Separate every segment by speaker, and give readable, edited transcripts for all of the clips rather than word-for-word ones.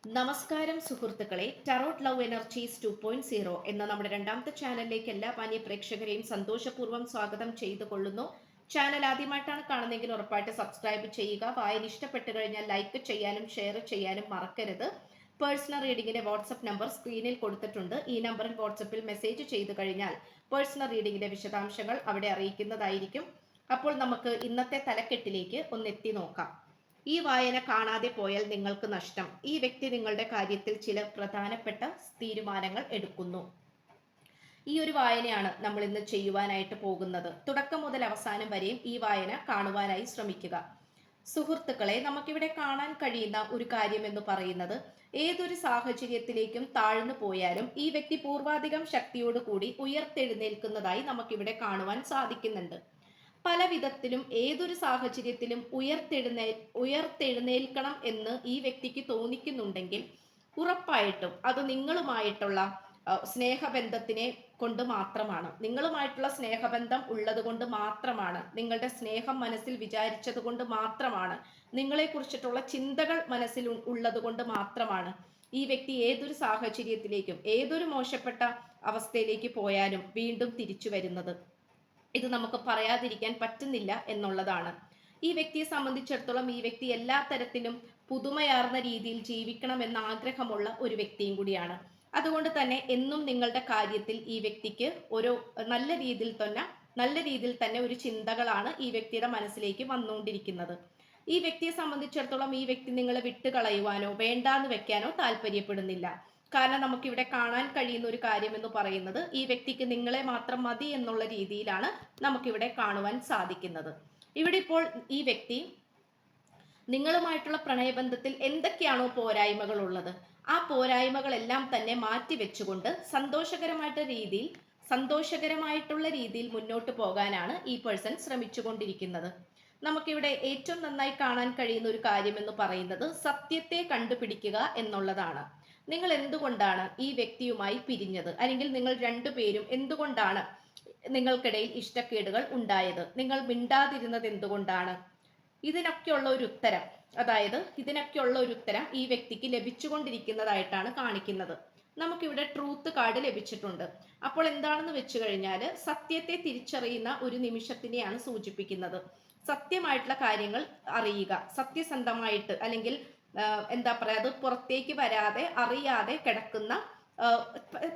Speaker 1: നമസ്കാരം സുഹൃത്തുക്കളെ, tarot love energies 2.0 എന്ന നമ്മുടെ രണ്ടാമത്തെ ചാനലിലേക്ക് എല്ലാ മാന്യ പ്രേക്ഷകരെയും സന്തോഷപൂർവ്വം സ്വാഗതം ചെയ്തു കൊള്ളുന്നു. ചാനൽ ആദ്യമായിട്ടാണ് കാണുന്നതെങ്കിൽ ഉറപ്പായിട്ട് സബ്സ്ക്രൈബ് ചെയ്യുക. വായന ഇഷ്ടപ്പെട്ടു കഴിഞ്ഞാൽ ലൈക്ക് ചെയ്യാനും ഷെയർ ചെയ്യാനും മറക്കരുത്. പേഴ്സണൽ റീഡിങ്ങിന്റെ വാട്സ്ആപ്പ് നമ്പർ സ്ക്രീനിൽ കൊടുത്തിട്ടുണ്ട്. ഈ നമ്പറിൽ വാട്സ്ആപ്പിൽ മെസ്സേജ് ചെയ്തു കഴിഞ്ഞാൽ പേഴ്സണൽ റീഡിങ്ങിന്റെ വിശദാംശങ്ങൾ അവിടെ അറിയിക്കുന്നതായിരിക്കും. അപ്പോൾ നമുക്ക് ഇന്നത്തെ തലക്കെട്ടിലേക്ക് ഒന്നെത്തി നോക്കാം. ഈ വായന കാണാതെ പോയാൽ നിങ്ങൾക്ക് നഷ്ടം. ഈ വ്യക്തി നിങ്ങളുടെ കാര്യത്തിൽ ചില പ്രധാനപ്പെട്ട തീരുമാനങ്ങൾ എടുക്കുന്നു. ഈ ഒരു വായനയാണ് നമ്മൾ ഇന്ന് ചെയ്യുവാനായിട്ട് പോകുന്നത്. തുടക്കം മുതൽ അവസാനം വരെയും ഈ വായന കാണുവാനായി ശ്രമിക്കുക. സുഹൃത്തുക്കളെ, നമുക്കിവിടെ കാണാൻ കഴിയുന്ന ഒരു കാര്യം എന്ന് പറയുന്നത്, ഏതൊരു സാഹചര്യത്തിലേക്കും താഴ്ന്നു പോയാലും ഈ വ്യക്തി പൂർവാധികം ശക്തിയോടുകൂടി ഉയർത്തെഴുന്നേൽക്കുന്നതായി നമുക്കിവിടെ സാധിക്കുന്നുണ്ട്. പല വിധത്തിലും ഏതൊരു സാഹചര്യത്തിലും ഉയർത്തെഴുന്നേൽക്കണം എന്ന് ഈ വ്യക്തിക്ക് തോന്നിക്കുന്നുണ്ടെങ്കിൽ ഉറപ്പായിട്ടും അത് നിങ്ങളുമായിട്ടുള്ള സ്നേഹബന്ധത്തിനെ കൊണ്ട് മാത്രമാണ്. നിങ്ങളുമായിട്ടുള്ള സ്നേഹബന്ധം ഉള്ളത് കൊണ്ട് മാത്രമാണ്, നിങ്ങളുടെ സ്നേഹം മനസ്സിൽ വിചാരിച്ചത് കൊണ്ട് മാത്രമാണ്, നിങ്ങളെ കുറിച്ചിട്ടുള്ള ചിന്തകൾ മനസ്സിൽ ഉള്ളത് കൊണ്ട് മാത്രമാണ് ഈ വ്യക്തി ഏതൊരു സാഹചര്യത്തിലേക്കും ഏതൊരു മോശപ്പെട്ട അവസ്ഥയിലേക്ക് പോയാലും വീണ്ടും തിരിച്ചു വരുന്നത്. ഇത് നമുക്ക് പറയാതിരിക്കാൻ പറ്റുന്നില്ല എന്നുള്ളതാണ്. ഈ വ്യക്തിയെ സംബന്ധിച്ചിടത്തോളം ഈ വ്യക്തി എല്ലാ തരത്തിലും പുതുമയാർന്ന രീതിയിൽ ജീവിക്കണം എന്ന ആഗ്രഹമുള്ള ഒരു വ്യക്തിയും കൂടിയാണ്. അതുകൊണ്ട് തന്നെ എന്നും നിങ്ങളുടെ കാര്യത്തിൽ ഈ വ്യക്തിക്ക് ഒരു നല്ല രീതിയിൽ തന്നെ ഒരു ചിന്തകളാണ് ഈ വ്യക്തിയുടെ മനസ്സിലേക്ക് വന്നുകൊണ്ടിരിക്കുന്നത്. ഈ വ്യക്തിയെ സംബന്ധിച്ചിടത്തോളം ഈ വ്യക്തി നിങ്ങളെ വിട്ടുകളയുവാനോ വേണ്ടാന്ന് വെക്കാനോ താല്പര്യപ്പെടുന്നില്ല. കാരണം നമുക്കിവിടെ കാണാൻ കഴിയുന്ന ഒരു കാര്യം എന്ന് പറയുന്നത്, ഈ വ്യക്തിക്ക് നിങ്ങളെ മാത്രം മതി എന്നുള്ള രീതിയിലാണ് നമുക്കിവിടെ കാണുവാൻ സാധിക്കുന്നത്. ഇവിടെ ഇപ്പോൾ ഈ വ്യക്തി നിങ്ങളുമായിട്ടുള്ള പ്രണയബന്ധത്തിൽ എന്തൊക്കെയാണോ പോരായ്മകൾ ഉള്ളത്, ആ പോരായ്മകളെല്ലാം തന്നെ മാറ്റി വെച്ചുകൊണ്ട് സന്തോഷകരമായിട്ടുള്ള രീതിയിൽ മുന്നോട്ട് പോകാനാണ് ഈ പേഴ്സൺ ശ്രമിച്ചുകൊണ്ടിരിക്കുന്നത്. നമുക്കിവിടെ ഏറ്റവും നന്നായി കാണാൻ കഴിയുന്ന ഒരു കാര്യം എന്ന് പറയുന്നത്, സത്യത്തെ കണ്ടുപിടിക്കുക എന്നുള്ളതാണ്. നിങ്ങൾ എന്തുകൊണ്ടാണ് ഈ വ്യക്തിയുമായി പിരിഞ്ഞത്, അല്ലെങ്കിൽ നിങ്ങൾ രണ്ടുപേരും എന്തുകൊണ്ടാണ് നിങ്ങൾക്കിടയിൽ ഇഷ്ടക്കേടുകൾ ഉണ്ടായത്, നിങ്ങൾ മിണ്ടാതിരുന്നത് എന്തുകൊണ്ടാണ്? ഇതിനൊക്കെയുള്ള ഒരു ഉത്തരം ഈ വ്യക്തിക്ക് ലഭിച്ചുകൊണ്ടിരിക്കുന്നതായിട്ടാണ് കാണിക്കുന്നത്. നമുക്കിവിടെ ട്രൂത്ത് കാർഡ് ലഭിച്ചിട്ടുണ്ട്. അപ്പോൾ എന്താണെന്ന് വെച്ചു കഴിഞ്ഞാൽ, സത്യത്തെ തിരിച്ചറിയുന്ന ഒരു നിമിഷത്തിനെയാണ് സൂചിപ്പിക്കുന്നത്. സത്യമായിട്ടുള്ള കാര്യങ്ങൾ അറിയുക, സത്യസന്ധമായിട്ട്, അല്ലെങ്കിൽ എന്താ പറയുക, അത് പുറത്തേക്ക് വരാതെ അറിയാതെ കിടക്കുന്ന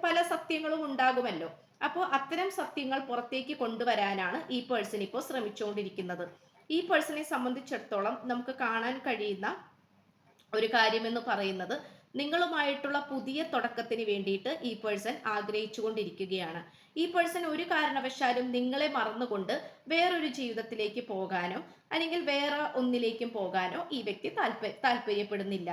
Speaker 1: പല സത്യങ്ങളും ഉണ്ടാകുമല്ലോ. അപ്പോൾ അത്തരം സത്യങ്ങൾ പുറത്തേക്ക് കൊണ്ടുവരാനാണ് ഈ പേഴ്സൺ ഇപ്പോൾ ശ്രമിച്ചുകൊണ്ടിരിക്കുന്നത്. ഈ പേഴ്സണെ സംബന്ധിച്ചിടത്തോളം നമുക്ക് കാണാൻ കഴിയുന്ന ഒരു കാര്യം എന്ന് പറയുന്നത്, നിങ്ങളുമായിട്ടുള്ള പുതിയ തുടക്കത്തിന് വേണ്ടിയിട്ട് ഈ പേഴ്സൺ ആഗ്രഹിച്ചുകൊണ്ടിരിക്കുകയാണ്. ഈ പേഴ്സൺ ഒരു കാരണവശാലും നിങ്ങളെ മറന്നുകൊണ്ട് വേറൊരു ജീവിതത്തിലേക്ക് പോകാനോ അല്ലെങ്കിൽ വേറെ ഒന്നിലേക്കും പോകാനോ ഈ വ്യക്തി താല്പര്യപ്പെടുന്നില്ല.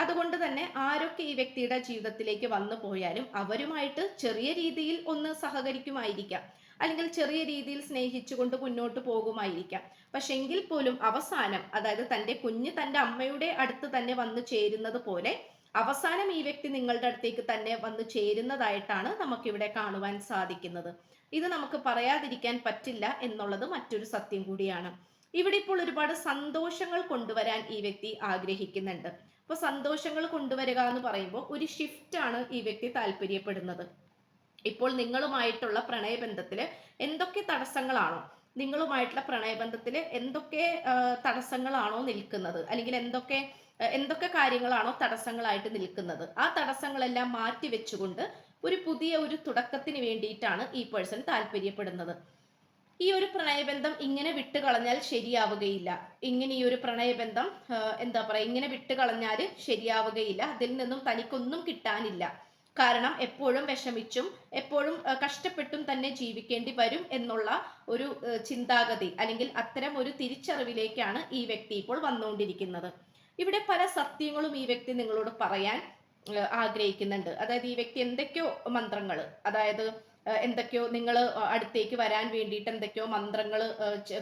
Speaker 1: അതുകൊണ്ട് തന്നെ ആരൊക്കെ ഈ വ്യക്തിയുടെ ജീവിതത്തിലേക്ക് വന്നു പോയാലും അവരുമായിട്ട് ചെറിയ രീതിയിൽ ഒന്ന് സഹകരിക്കുമായിരിക്കാം, അല്ലെങ്കിൽ ചെറിയ രീതിയിൽ സ്നേഹിച്ചുകൊണ്ട് മുന്നോട്ട് പോകുമായിരിക്കാം. പക്ഷെ എങ്കിൽ പോലും അവസാനം, അതായത് തൻ്റെ കുഞ്ഞ് തൻ്റെ അമ്മയുടെ അടുത്ത് തന്നെ വന്നു ചേരുന്നത് പോലെ അവസാനം ഈ വ്യക്തി നിങ്ങളുടെ അടുത്തേക്ക് തന്നെ വന്നു ചേരുന്നതായിട്ടാണ് നമുക്കിവിടെ കാണുവാൻ സാധിക്കുന്നത്. ഇത് നമുക്ക് പറയാതിരിക്കാൻ പറ്റില്ല എന്നുള്ളത് മറ്റൊരു സത്യം കൂടിയാണ്. ഇവിടെ ഇപ്പോൾ ഒരുപാട് സന്തോഷങ്ങൾ കൊണ്ടുവരാൻ ഈ വ്യക്തി ആഗ്രഹിക്കുന്നുണ്ട്. അപ്പൊ സന്തോഷങ്ങൾ കൊണ്ടുവരിക എന്ന് പറയുമ്പോൾ ഒരു ഷിഫ്റ്റ് ആണ് ഈ വ്യക്തി താല്പര്യപ്പെടുന്നത്. ഇപ്പോൾ നിങ്ങളുമായിട്ടുള്ള പ്രണയബന്ധത്തില് എന്തൊക്കെ തടസ്സങ്ങളാണോ നിൽക്കുന്നത്, അല്ലെങ്കിൽ എന്തൊക്കെ കാര്യങ്ങളാണോ തടസ്സങ്ങളായിട്ട് നിൽക്കുന്നത്, ആ തടസ്സങ്ങളെല്ലാം മാറ്റി വെച്ചുകൊണ്ട് ഒരു തുടക്കത്തിന് വേണ്ടിയിട്ടാണ് ഈ പേഴ്സൺ താല്പര്യപ്പെടുന്നത്. ഈ ഒരു പ്രണയബന്ധം ഇങ്ങനെ വിട്ടുകളഞ്ഞാൽ ശരിയാവുകയില്ല. ഇങ്ങനെ വിട്ടുകളഞ്ഞാൽ ശരിയാവുകയില്ല. അതിൽ നിന്നും തനിക്കൊന്നും കിട്ടാനില്ല. കാരണം എപ്പോഴും വിഷമിച്ചും എപ്പോഴും കഷ്ടപ്പെട്ടും തന്നെ ജീവിക്കേണ്ടി വരും എന്നുള്ള ഒരു ചിന്താഗതി, അല്ലെങ്കിൽ അത്തരം ഒരു തിരിച്ചറിവിലേക്കാണ് ഈ വ്യക്തി ഇപ്പോൾ വന്നുകൊണ്ടിരിക്കുന്നത്. ഇവിടെ പല സത്യങ്ങളും ഈ വ്യക്തി നിങ്ങളോട് പറയാൻ ആഗ്രഹിക്കുന്നുണ്ട്. അതായത് ഈ വ്യക്തി എന്തൊക്കെയോ മന്ത്രങ്ങൾ, അതായത് എന്തൊക്കെയോ നിങ്ങൾ അടുത്തേക്ക് വരാൻ വേണ്ടിയിട്ട് എന്തൊക്കെയോ മന്ത്രങ്ങൾ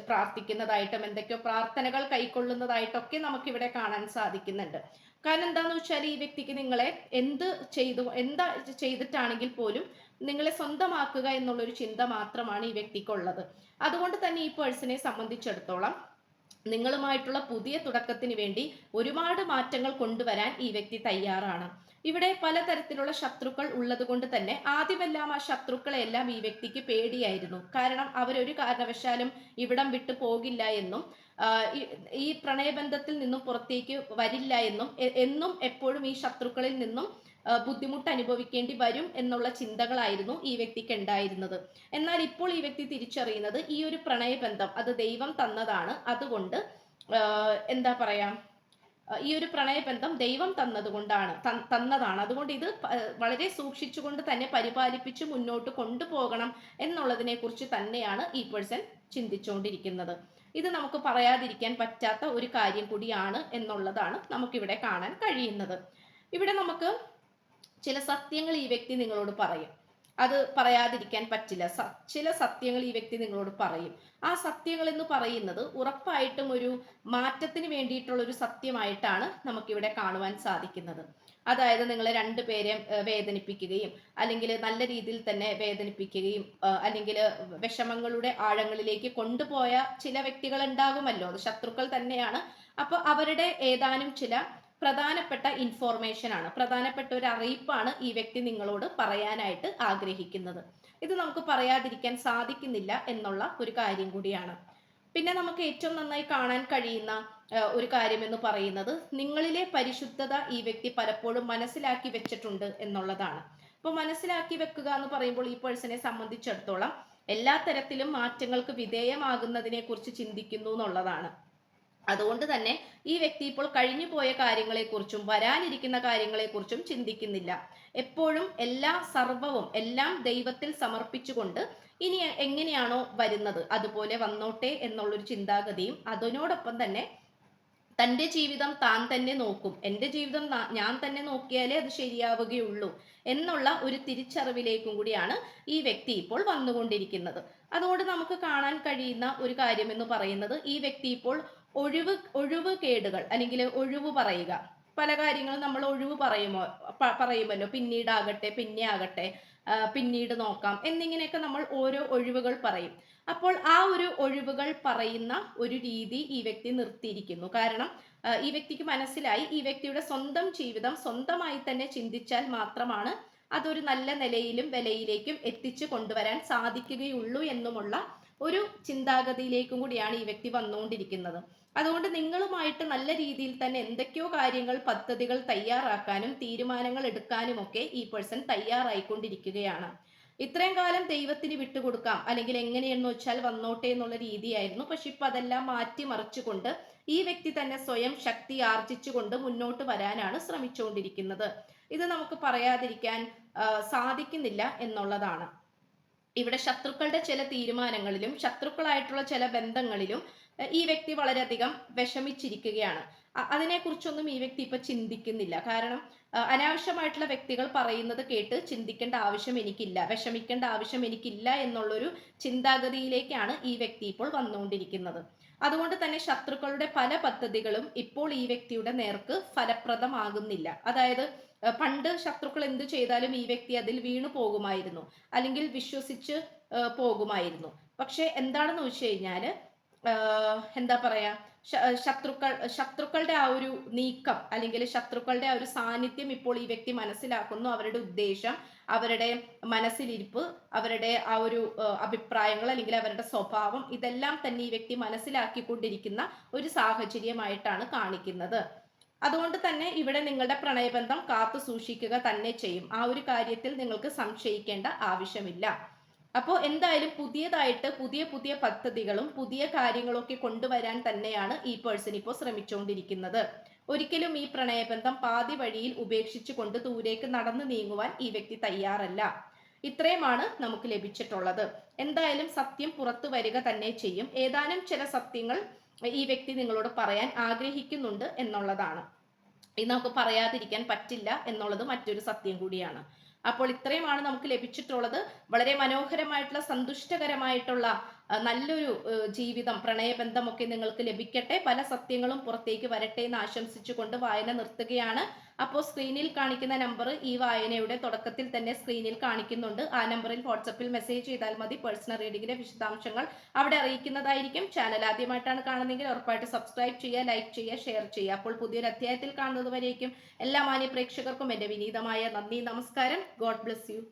Speaker 1: പ്രാർത്ഥിക്കുന്നതായിട്ടും എന്തൊക്കെയോ പ്രാർത്ഥനകൾ കൈക്കൊള്ളുന്നതായിട്ടൊക്കെ നമുക്കിവിടെ കാണാൻ സാധിക്കുന്നുണ്ട്. കാരണം എന്താന്ന് വെച്ചാൽ, ഈ വ്യക്തിക്ക് നിങ്ങളെ എന്താ ചെയ്തിട്ടാണെങ്കിൽ പോലും നിങ്ങളെ സ്വന്തമാക്കുക എന്നുള്ളൊരു ചിന്ത മാത്രമാണ് ഈ വ്യക്തിക്കുള്ളത്. അതുകൊണ്ട് തന്നെ ഈ പേഴ്സണെ സംബന്ധിച്ചിടത്തോളം നിങ്ങളുമായിട്ടുള്ള പുതിയ തുടക്കത്തിന് വേണ്ടി ഒരുപാട് മാറ്റങ്ങൾ കൊണ്ടുവരാൻ ഈ വ്യക്തി തയ്യാറാണ്. ഇവിടെ പലതരത്തിലുള്ള ശത്രുക്കൾ ഉള്ളത് കൊണ്ട് തന്നെ ആദ്യമെല്ലാം ആ ശത്രുക്കളെല്ലാം ഈ വ്യക്തിക്ക് പേടിയായിരുന്നു. കാരണം അവരൊരു കാരണവശാലും ഇവിടം വിട്ടു പോകില്ല എന്നും ഈ പ്രണയബന്ധത്തിൽ നിന്നും പുറത്തേക്ക് വരില്ല എന്നും എന്നും എപ്പോഴും ഈ ശത്രുക്കളിൽ നിന്നും ബുദ്ധിമുട്ട് അനുഭവിക്കേണ്ടി വരും എന്നുള്ള ചിന്തകളായിരുന്നു ഈ വ്യക്തിക്ക് ഉണ്ടായിരുന്നത്. എന്നാൽ ഇപ്പോൾ ഈ വ്യക്തി തിരിച്ചറിയുന്നത് ഈ ഒരു പ്രണയബന്ധം അത് ദൈവം തന്നതാണ്. അതുകൊണ്ട് എന്താ പറയാ, ഈ ഒരു പ്രണയബന്ധം ദൈവം തന്നതാണ്. അതുകൊണ്ട് ഇത് വളരെ സൂക്ഷിച്ചുകൊണ്ട് തന്നെ പരിപാലിപ്പിച്ച് മുന്നോട്ട് കൊണ്ടുപോകണം എന്നുള്ളതിനെ കുറിച്ച് തന്നെയാണ് ഈ പേഴ്സൺ ചിന്തിച്ചുകൊണ്ടിരിക്കുന്നത്. ഇത് നമുക്ക് പറയാതിരിക്കാൻ പറ്റാത്ത ഒരു കാര്യം കൂടിയാണ് എന്നുള്ളതാണ് നമുക്കിവിടെ കാണാൻ കഴിയുന്നത്. ഇവിടെ നമുക്ക് ചില സത്യങ്ങൾ ഈ വ്യക്തി നിങ്ങളോട് പറയും. അത് പറയാതിരിക്കാൻ പറ്റില്ല. ചില സത്യങ്ങൾ ഈ വ്യക്തി നിങ്ങളോട് പറയും. ആ സത്യങ്ങൾ എന്ന് പറയുന്നത് ഉറപ്പായിട്ടും ഒരു മാറ്റത്തിന് വേണ്ടിയിട്ടുള്ള ഒരു സത്യമായിട്ടാണ് നമുക്കിവിടെ കാണുവാൻ സാധിക്കുന്നത്. അതായത് നിങ്ങളെ രണ്ടുപേരെ വേദനിപ്പിക്കുകയും അല്ലെങ്കിൽ നല്ല രീതിയിൽ തന്നെ വേദനിപ്പിക്കുകയും അല്ലെങ്കിൽ വിഷമങ്ങളുടെ ആഴങ്ങളിലേക്ക് കൊണ്ടുപോയ ചില വ്യക്തികൾ ഉണ്ടാകുമല്ലോ, അത് ശത്രുക്കൾ തന്നെയാണ്. അപ്പൊ അവരുടെ ഏതാനും ചില പ്രധാനപ്പെട്ട ഇൻഫോർമേഷൻ ആണ്, പ്രധാനപ്പെട്ട ഒരു അറിയിപ്പാണ് ഈ വ്യക്തി നിങ്ങളോട് പറയാനായിട്ട് ആഗ്രഹിക്കുന്നത്. ഇത് നമുക്ക് പറയാതിരിക്കാൻ സാധിക്കുന്നില്ല എന്നുള്ള ഒരു കാര്യം കൂടിയാണ്. പിന്നെ നമുക്ക് ഏറ്റവും നന്നായി കാണാൻ കഴിയുന്ന ഒരു കാര്യം എന്ന് പറയുന്നത് നിങ്ങളിലെ പരിശുദ്ധത ഈ വ്യക്തി പലപ്പോഴും മനസ്സിലാക്കി വെച്ചിട്ടുണ്ട് എന്നുള്ളതാണ്. അപ്പോൾ മനസ്സിലാക്കി വെക്കുക എന്ന് പറയുമ്പോൾ ഈ പേഴ്സണെ സംബന്ധിച്ചിടത്തോളം എല്ലാ തരത്തിലും മാറ്റങ്ങൾക്ക് വിധേയമാകുന്നതിനെ കുറിച്ച് ചിന്തിക്കുന്നു എന്നുള്ളതാണ്. അതുകൊണ്ട് തന്നെ ഈ വ്യക്തി ഇപ്പോൾ കഴിഞ്ഞു പോയ കാര്യങ്ങളെക്കുറിച്ചും വരാനിരിക്കുന്ന കാര്യങ്ങളെക്കുറിച്ചും ചിന്തിക്കുന്നില്ല. എപ്പോഴും സർവവും എല്ലാം ദൈവത്തിൽ സമർപ്പിച്ചുകൊണ്ട് ഇനി എങ്ങനെയാണോ വരുന്നത് അതുപോലെ വന്നോട്ടെ എന്നുള്ളൊരു ചിന്താഗതിയും, അതിനോടൊപ്പം തന്നെ തൻ്റെ ജീവിതം താൻ തന്നെ നോക്കും, എൻ്റെ ജീവിതം ഞാൻ തന്നെ നോക്കിയാലേ അത് ശരിയാവുകയുള്ളൂ എന്നുള്ള ഒരു തിരിച്ചറിവിലേക്കും കൂടിയാണ് ഈ വ്യക്തി ഇപ്പോൾ വന്നുകൊണ്ടിരിക്കുന്നത്. അതുകൊണ്ട് നമുക്ക് കാണാൻ കഴിയുന്ന ഒരു കാര്യം എന്ന് പറയുന്നത് ഈ വ്യക്തി ഇപ്പോൾ ഒഴിവ് കേടുകൾ അല്ലെങ്കിൽ ഒഴിവ് പറയുക, പല കാര്യങ്ങളും നമ്മൾ ഒഴിവ് പറയുമല്ലോ, പിന്നീടാകട്ടെ, പിന്നെ ആകട്ടെ, പിന്നീട് നോക്കാം എന്നിങ്ങനെയൊക്കെ നമ്മൾ ഓരോ ഒഴിവുകൾ പറയും. അപ്പോൾ ആ ഒരു ഒഴിവുകൾ പറയുന്ന ഒരു രീതി ഈ വ്യക്തി നിർത്തിയിരിക്കുന്നു. കാരണം ഈ വ്യക്തിക്ക് മനസ്സിലായി ഈ വ്യക്തിയുടെ സ്വന്തം ജീവിതം സ്വന്തമായി തന്നെ ചിന്തിച്ചാൽ മാത്രമാണ് അതൊരു നല്ല നിലയിലും വിലയിലേക്കും എത്തിച്ചു കൊണ്ടുവരാൻ സാധിക്കുകയുള്ളൂ എന്നുമുള്ള ഒരു ചിന്താഗതിയിലേക്കും കൂടിയാണ് ഈ വ്യക്തി വന്നുകൊണ്ടിരിക്കുന്നത്. അതുകൊണ്ട് നിങ്ങളുമായിട്ട് നല്ല രീതിയിൽ തന്നെ എന്തൊക്കെയോ കാര്യങ്ങൾ, പദ്ധതികൾ തയ്യാറാക്കാനും തീരുമാനങ്ങൾ എടുക്കാനും ഒക്കെ ഈ പേഴ്സൺ തയ്യാറായിക്കൊണ്ടിരിക്കുകയാണ്. ഇത്രയും കാലം ദൈവത്തിന് വിട്ടുകൊടുക്കാം അല്ലെങ്കിൽ എങ്ങനെയെന്ന് വെച്ചാൽ വന്നോട്ടെ എന്നുള്ള രീതിയായിരുന്നു. പക്ഷെ ഇപ്പൊ അതെല്ലാം മാറ്റിമറിച്ചുകൊണ്ട് ഈ വ്യക്തി തന്നെ സ്വയം ശക്തി ആർജിച്ചുകൊണ്ട് മുന്നോട്ട് വരാനാണ് ശ്രമിച്ചുകൊണ്ടിരിക്കുന്നത്. ഇത് നമുക്ക് പറയാതിരിക്കാൻ സാധിക്കുന്നില്ല എന്നുള്ളതാണ്. ഇവിടെ ശത്രുക്കളുടെ ചില തീരുമാനങ്ങളിലും ശത്രുക്കളായിട്ടുള്ള ചില ബന്ധങ്ങളിലും ഈ വ്യക്തി വളരെയധികം വിഷമിച്ചിരിക്കുകയാണ്. അതിനെക്കുറിച്ചൊന്നും ഈ വ്യക്തി ഇപ്പൊ ചിന്തിക്കുന്നില്ല. കാരണം അനാവശ്യമായിട്ടുള്ള വ്യക്തികൾ പറയുന്നത് കേട്ട് ചിന്തിക്കേണ്ട ആവശ്യം എനിക്കില്ല, വിഷമിക്കേണ്ട ആവശ്യം എനിക്കില്ല എന്നുള്ളൊരു ചിന്താഗതിയിലേക്കാണ് ഈ വ്യക്തി ഇപ്പോൾ വന്നുകൊണ്ടിരിക്കുന്നത്. അതുകൊണ്ട് തന്നെ ശത്രുക്കളുടെ പല പദ്ധതികളും ഇപ്പോൾ ഈ വ്യക്തിയുടെ നേർക്ക് ഫലപ്രദമാകുന്നില്ല. അതായത് പണ്ട് ശത്രുക്കൾ എന്ത് ചെയ്താലും ഈ വ്യക്തി അതിൽ വീണു പോകുമായിരുന്നു, അല്ലെങ്കിൽ വിശ്വസിച്ച് പോകുമായിരുന്നു. പക്ഷെ എന്താണെന്ന് വെച്ച് കഴിഞ്ഞാല് എന്താ പറയാ, ശത്രുക്കളുടെ ആ ഒരു നീക്കം അല്ലെങ്കിൽ ശത്രുക്കളുടെ ആ ഒരു സാന്നിധ്യം ഇപ്പോൾ ഈ വ്യക്തി മനസ്സിലാക്കുന്നു. അവരുടെ ഉദ്ദേശം, അവരുടെ മനസ്സിലിരിപ്പ്, അവരുടെ ആ ഒരു അഭിപ്രായങ്ങൾ അല്ലെങ്കിൽ അവരുടെ സ്വഭാവം, ഇതെല്ലാം തന്നെ ഈ വ്യക്തി മനസ്സിലാക്കിക്കൊണ്ടിരിക്കുന്ന ഒരു സാഹചര്യമായിട്ടാണ് കാണിക്കുന്നത്. അതുകൊണ്ട് തന്നെ ഇവിടെ നിങ്ങളുടെ പ്രണയബന്ധം കാത്തു സൂക്ഷിക്കുക തന്നെ ചെയ്യും. ആ ഒരു കാര്യത്തിൽ നിങ്ങൾക്ക് സംശയിക്കേണ്ട ആവശ്യമില്ല. അപ്പോൾ എന്തായാലും പുതിയതായിട്ട് പുതിയ പദ്ധതികളും പുതിയ കാര്യങ്ങളൊക്കെ കൊണ്ടുവരാൻ തന്നെയാണ് ഈ പേഴ്സൺ ഇപ്പോൾ ശ്രമിച്ചുകൊണ്ടിരിക്കുന്നത്. ഒരിക്കലും ഈ പ്രണയബന്ധം പാതി വഴിയിൽ ഉപേക്ഷിച്ചു കൊണ്ട് ദൂരേക്ക് നടന്നു നീങ്ങുവാൻ ഈ വ്യക്തി തയ്യാറല്ല. ഇത്രയുമാണ് നമുക്ക് ലഭിച്ചിട്ടുള്ളത്. എന്തായാലും സത്യം പുറത്തു വരിക തന്നെ ചെയ്യും. ഏതാനും ചില സത്യങ്ങൾ ഈ വ്യക്തി നിങ്ങളോട് പറയാൻ ആഗ്രഹിക്കുന്നുണ്ട് എന്നുള്ളതാണ്. ഇത് നമുക്ക് പറയാതിരിക്കാൻ പറ്റില്ല എന്നുള്ളത് മറ്റൊരു സത്യം കൂടിയാണ്. അപ്പോൾ ഇത്രയുമാണ് നമുക്ക് ലഭിച്ചിട്ടുള്ളത്. വളരെ മനോഹരമായിട്ടുള്ള സന്തുഷ്ടകരമായിട്ടുള്ള നല്ലൊരു ജീവിതം, പ്രണയബന്ധമൊക്കെ നിങ്ങൾക്ക് ലഭിക്കട്ടെ. പല സത്യങ്ങളും പുറത്തേക്ക് വരട്ടെ എന്ന് ആശംസിച്ചുകൊണ്ട് വായന നിർത്തുകയാണ്. അപ്പോൾ സ്ക്രീനിൽ കാണിക്കുന്ന നമ്പർ ഈ വായനയുടെ തുടക്കത്തിൽ തന്നെ സ്ക്രീനിൽ കാണിക്കുന്നുണ്ട്. ആ നമ്പറിൽ വാട്സപ്പിൽ മെസ്സേജ് ചെയ്താൽ മതി. പേഴ്സണൽ റീഡിങ്ങിന്റെ വിശദാംശങ്ങൾ അവിടെ അറിയിക്കുന്നതായിരിക്കും. ചാനൽ ആദ്യമായിട്ടാണ് കാണുന്നതെങ്കിൽ ഉറപ്പായിട്ട് സബ്സ്ക്രൈബ് ചെയ്യുക, ലൈക്ക് ചെയ്യുക, ഷെയർ ചെയ്യുക. അപ്പോൾ പുതിയൊരു അധ്യായത്തിൽ കാണുന്നത് വരേക്കും എല്ലാ മാന്യ പ്രേക്ഷകർക്കും എൻ്റെ വിനീതമായ നന്ദി, നമസ്കാരം. God bless you.